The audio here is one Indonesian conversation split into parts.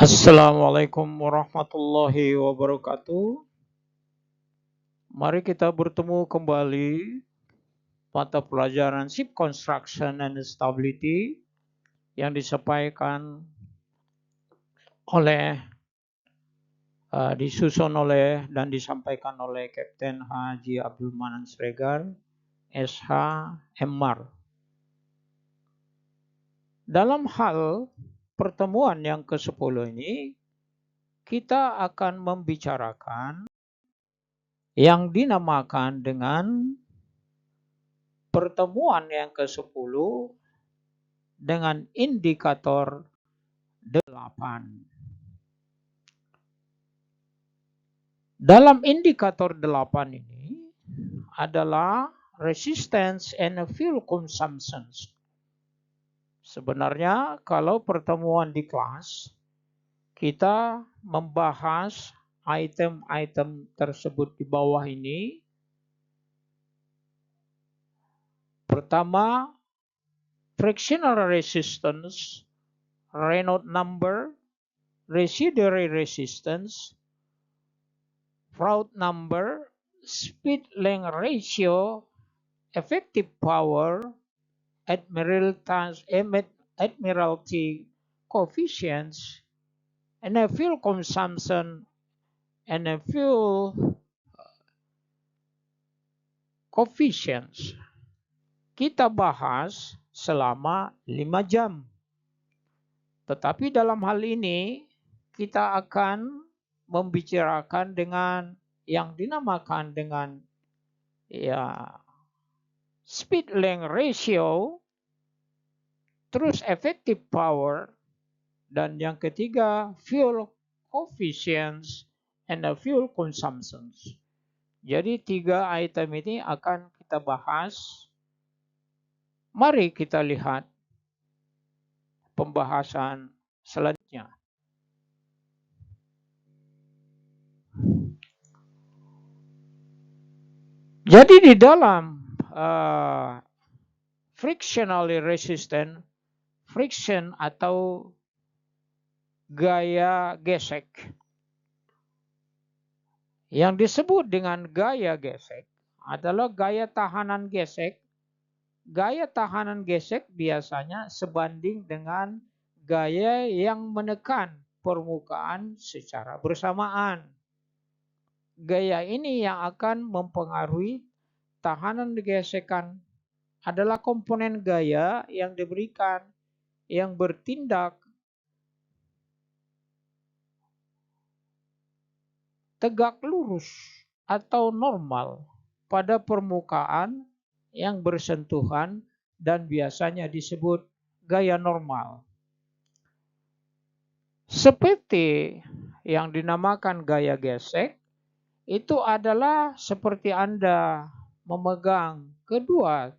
Assalamualaikum warahmatullahi wabarakatuh. Mari kita bertemu kembali mata pelajaran Ship Construction and Stability yang disampaikan oleh disusun oleh dan disampaikan oleh Kapten Haji Abdul Manan Sregar, SH MMAR. Dalam hal pertemuan yang ke-10 ini, kita akan membicarakan yang dinamakan dengan pertemuan yang ke-10 dengan indikator 8. Dalam indikator 8 ini adalah resistance and fuel consumption. Sebenarnya kalau pertemuan di kelas kita membahas item-item tersebut di bawah ini. Pertama, frictional resistance, Reynolds number, residuary resistance, Froude number, speed length ratio, effective power, Admiralty coefficients, and a fuel consumption and a fuel coefficients. Kita bahas selama 5 jam. Tetapi dalam hal ini kita akan membicarakan dengan yang dinamakan dengan speed length ratio, terus effective power, dan yang ketiga fuel coefficients and the fuel consumptions. Jadi 3 item ini akan kita bahas. Mari kita lihat pembahasan selanjutnya. Jadi di dalam frictionally resistant, friction atau gaya gesek. Yang disebut dengan gaya gesek adalah gaya tahanan gesek. Gaya tahanan gesek biasanya sebanding dengan gaya yang menekan permukaan secara bersamaan. Gaya ini yang akan mempengaruhi tahanan gesekan adalah komponen gaya yang diberikan yang bertindak tegak lurus atau normal pada permukaan yang bersentuhan dan biasanya disebut gaya normal. Seperti yang dinamakan gaya gesek, itu adalah seperti Anda memegang kedua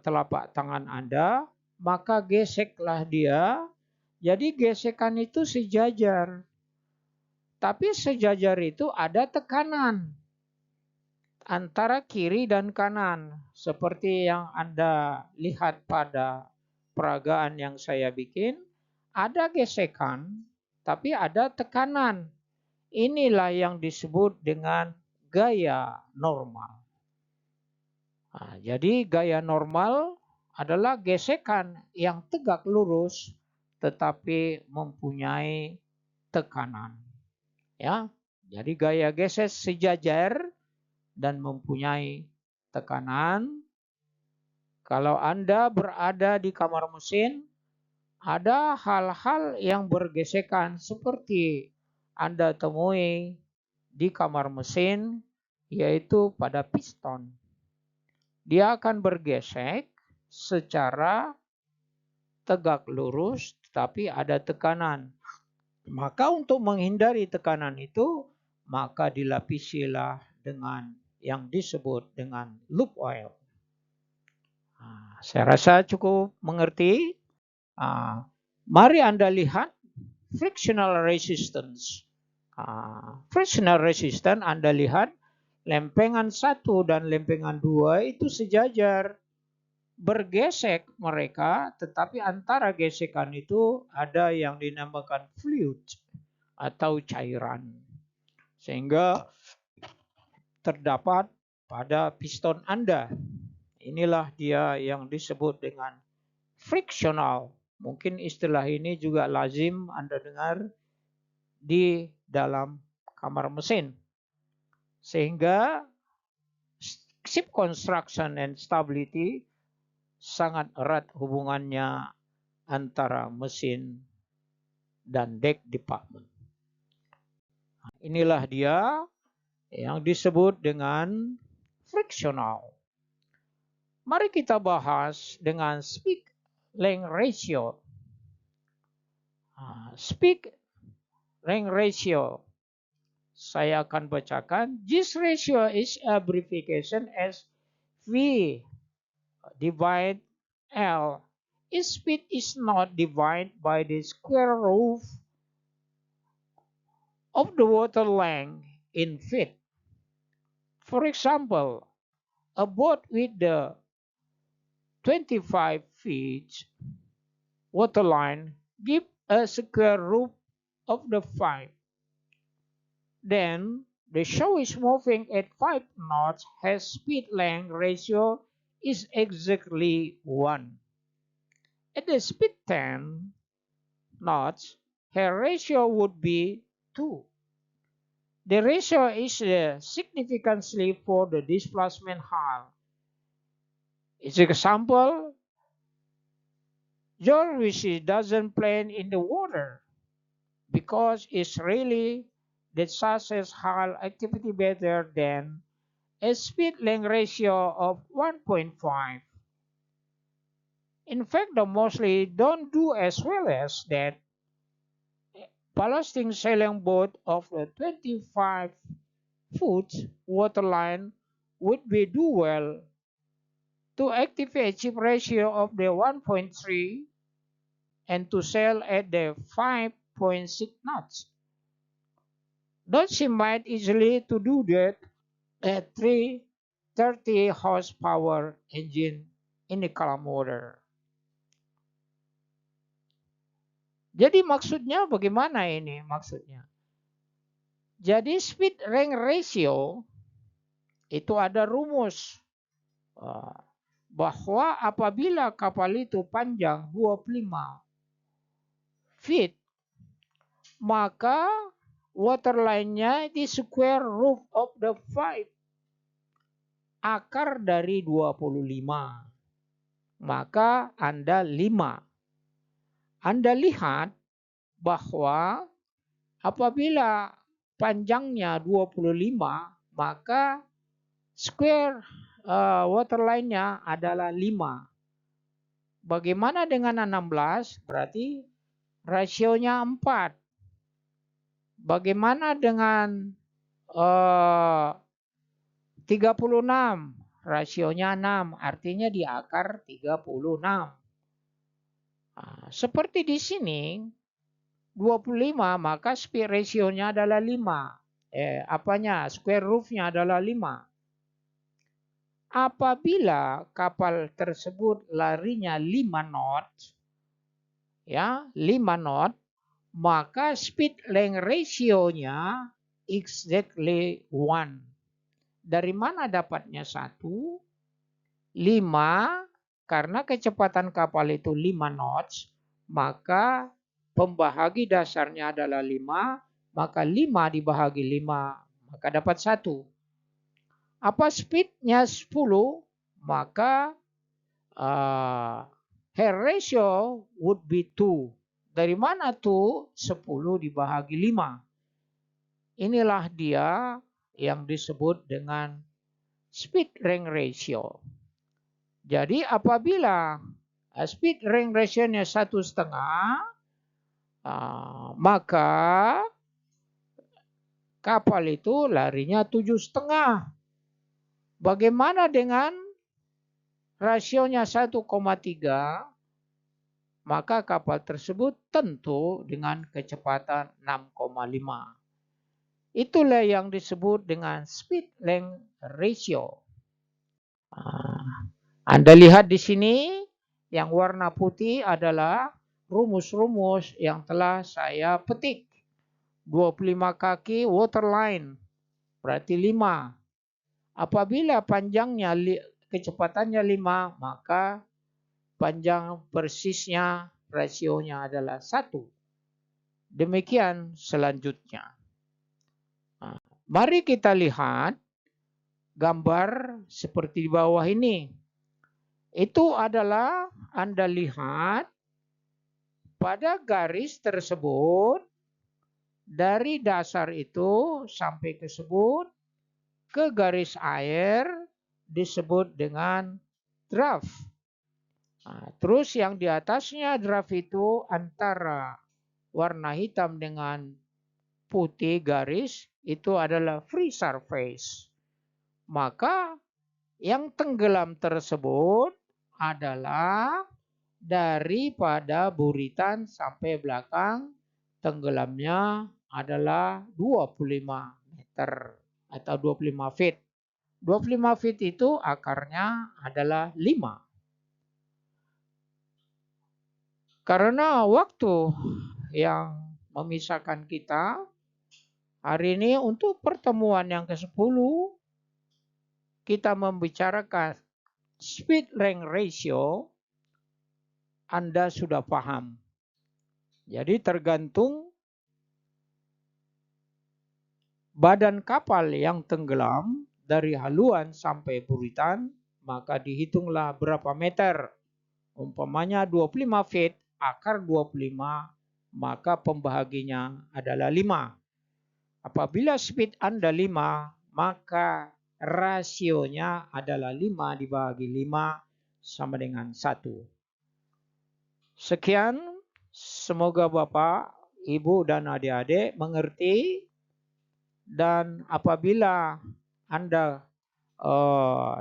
telapak tangan Anda, maka geseklah dia. Jadi gesekan itu sejajar. Tapi sejajar itu ada tekanan antara kiri dan kanan. Seperti yang Anda lihat pada peragaan yang saya bikin, ada gesekan, tapi ada tekanan. Inilah yang disebut dengan gaya normal. Nah, jadi gaya normal adalah gesekan yang tegak lurus tetapi mempunyai tekanan. Ya, jadi gaya gesek sejajar dan mempunyai tekanan. Kalau Anda berada di kamar mesin, ada hal-hal yang bergesekan seperti Anda temui di kamar mesin, yaitu pada piston. Dia akan bergesek secara tegak lurus, tetapi ada tekanan. Maka untuk menghindari tekanan itu, maka dilapisilah dengan yang disebut dengan loop oil. Nah, saya rasa cukup mengerti. Mari Anda lihat frictional resistance. Frictional resistance Anda lihat lempengan 1 dan lempengan 2 itu sejajar. bergesek mereka, tetapi antara gesekan itu ada yang dinamakan fluid atau cairan. Sehingga terdapat pada piston Anda. Inilah dia yang disebut dengan frictional. Mungkin istilah ini juga lazim Anda dengar di dalam kamar mesin. Sehingga ship construction and stability sangat erat hubungannya antara mesin dan deck department. Inilah dia yang disebut dengan frictional. Mari kita bahas dengan speed length ratio. Speed length ratio. Saya akan bacakan. This ratio is abbreviation as V divide L. Its speed is not divided by the square root of the water length in feet. For example, a boat with the 25 feet waterline give a square root of the 5. Then the show is moving at 5 knots, has speed length ratio is exactly 1. At the speed 10 knots, her ratio would be 2. The ratio is significantly for the displacement hull. It's an example, George doesn't plane in the water because it's really the chassis hull activity better than a speed length ratio of 1.5. In fact, the mostly don't do as well as that. Ballasting sailing boat of a 25-foot waterline would be do well to activate ship ratio of the 1.3 and to sail at the 5.6 knots. Though she might easily to do that at 330 horsepower engine in the column motor. Jadi maksudnya bagaimana ini maksudnya? Jadi speed length ratio itu ada rumus bahwa apabila kapal itu panjang 25 feet, maka waterline-nya di square root of the 5. Akar dari 25. Maka Anda 5. Anda lihat bahwa apabila panjangnya 25, maka square waterline-nya adalah 5. Bagaimana dengan 16? Berarti rasionya 4. Bagaimana dengan 36? Rasionya 6. Artinya di akar 36. Seperti di sini 25, maka speed ratio-nya adalah 5. Square root-nya adalah 5. Apabila kapal tersebut larinya 5 knot, ya, 5 knot, maka speed length ratio-nya exactly 1. Dari mana dapatnya 1? 5. Karena kecepatan kapal itu 5 knots, maka pembahagi dasarnya adalah 5, maka 5 dibahagi 5, maka dapat 1. Apa speednya 10, maka her ratio would be 2. Dari mana tuh? 10 dibahagi 5. Inilah dia yang disebut dengan speed length ratio. Jadi apabila speed length ratio-nya 1,5, maka kapal itu larinya 7,5. Bagaimana dengan rasionya 1,3? Maka kapal tersebut tentu dengan kecepatan 6,5. Itulah yang disebut dengan speed length ratio. Anda lihat di sini yang warna putih adalah rumus-rumus yang telah saya petik. 25 kaki waterline berarti 5. Apabila panjangnya kecepatannya 5, maka panjang persisnya rasionya adalah 1. Demikian selanjutnya. Nah, mari kita lihat gambar seperti di bawah ini. Itu adalah Anda lihat pada garis tersebut dari dasar itu sampai ke garis air disebut dengan draft. Nah, terus yang di atasnya draft itu antara warna hitam dengan putih garis itu adalah free surface. Maka yang tenggelam tersebut adalah daripada buritan sampai belakang tenggelamnya adalah 25 meter atau 25 feet. 25 feet itu akarnya adalah 5. Karena waktu yang memisahkan kita hari ini untuk pertemuan yang ke-10 kita membicarakan speed length ratio. Anda sudah paham. Jadi tergantung badan kapal yang tenggelam dari haluan sampai buritan, maka dihitunglah berapa meter. Umpamanya 25 feet, akar 25, maka pembahaginya adalah 5. Apabila speed Anda 5, maka rasionya adalah 5 dibagi 5 sama dengan 1. Sekian, semoga Bapak, Ibu, dan adik-adik mengerti. Dan apabila Anda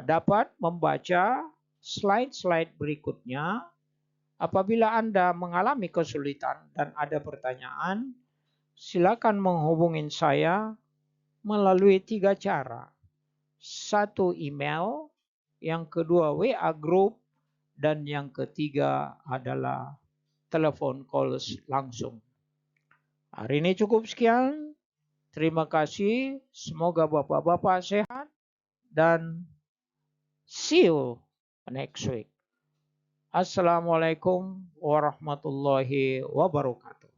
dapat membaca slide-slide berikutnya, apabila Anda mengalami kesulitan dan ada pertanyaan, silakan menghubungi saya melalui 3 cara. 1 email, yang kedua WA group, dan yang ketiga adalah telepon calls langsung. Hari ini cukup sekian. Terima kasih. Semoga Bapak-Bapak sehat dan see you next week. Assalamualaikum warahmatullahi wabarakatuh.